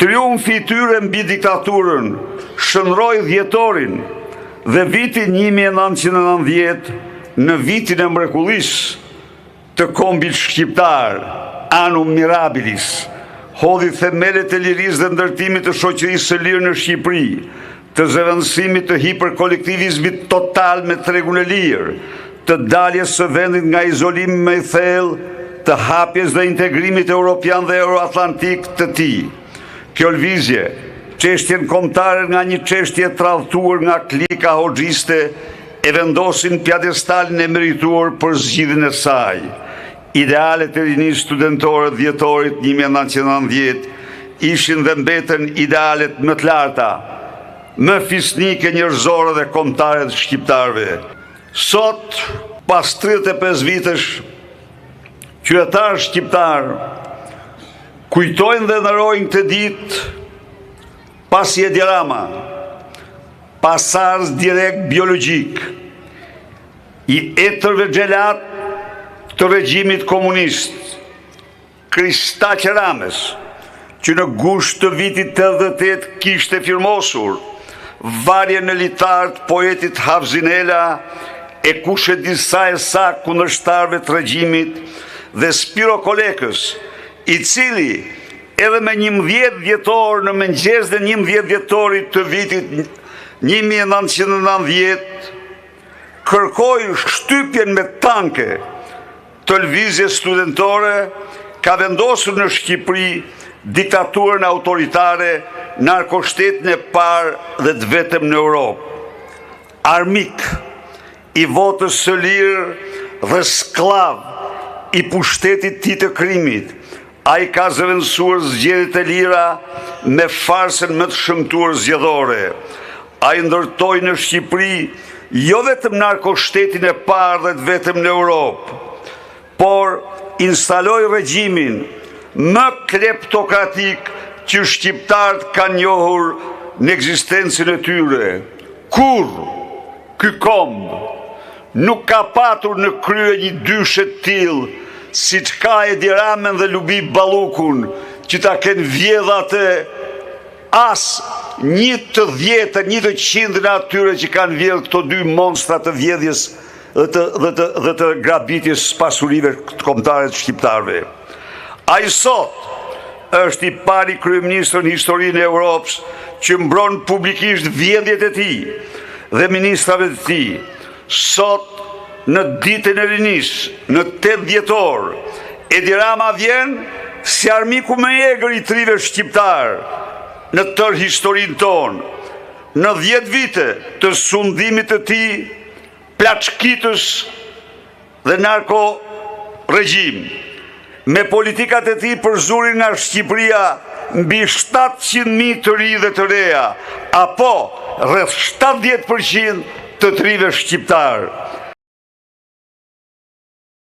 Triumfi i tyre mbi diktaturën shëndroi dhjetorin dhe vitin 1990 në vitin e mrekullisë të kombit shqiptar, Annum Mirabilis, hodhi themelet e lirisë dhe ndërtimit të shoqërisë së lirë në Shqipëri, të zëvendësimit të hiperkolektivizmit total me tregun e lirë, të daljes së vendit nga izolimi më i thellë, të hapjes dhe integrimit europian dhe euroatlantik të tij. Kjo lëvizje, çështjen kombëtare nga një çështje e tradhtuar nga klika hoxhiste, e vendosin pjedestalin e merituar për zgjidhjen e saj. Idealet e rinisë studentore dhjetorit 1990 ishin dhe mbeten idealet më të larta, më fisnike njerëzore dhe kombëtare të shqiptarëve. Sot, pas 35 vitesh, qytetarë shqiptar kujtojnë dhe ndërrojnë këtë ditë pasi Edi Rama, pas ars direkt biologjik i etërve xhelat të regjimit komunist, Kristaq Ramës, që në gusht të vitit 88 kishte firmosur varjen e litartë poetit Havzinela e kushe disa e sa kundërshtarëve të regjimit dhe Spiro Kolekës, i cili edhe me 11 vjetor në mëngjes dhe 11 vjetorit të vitit 1990 kërkoi shtypjen me tanke të lëvizjes studentore, ka vendosur në Shqipëri diktaturën autoritare, narkoshtetin e parë dhe të vetëm në Europë. Armik i votës së lirë dhe sklav i pushtetit tij të krimit, ai ka zëvendësuar zgjedhjet e lira me farsën më të shëmtuar zgjedhore. Ai ndërtoi në Shqipëri jo vetëm narkoshtetin e parë dhe të vetëm në Europë, por instaloi regjimin më kleptokratik që shqiptarët kanë njohur në ekzistencën e tyre. Kurrë ky komb nuk ka patur në krye një dyshe të tillë siç ka Edi Ramën dhe Lubi Ballukun, që ta kenë vjedhatë as 1/10 e atyre që kanë vjedhur këto dy monstra të vjedhjes dhe të grabitjes pasurive të kombëtare të shqiptarëve. Ai sot është i pari kryeministër në historinë e Europës që mbron publikisht vjedhjet e tij dhe ministrave të tij. Sot, në ditën e rinisë, në 8 dhjetor, Edi Rama vjen si armiku më i egër i trive shqiptar në tërë historinë tonë. Në 10 vite të sundimit të tij plaçkitës dhe narko regjim, me politikat e tij përzurin nga Shqipëria mbi 700.000 të ri dhe të reja, apo rreth 70% të trive shqiptar.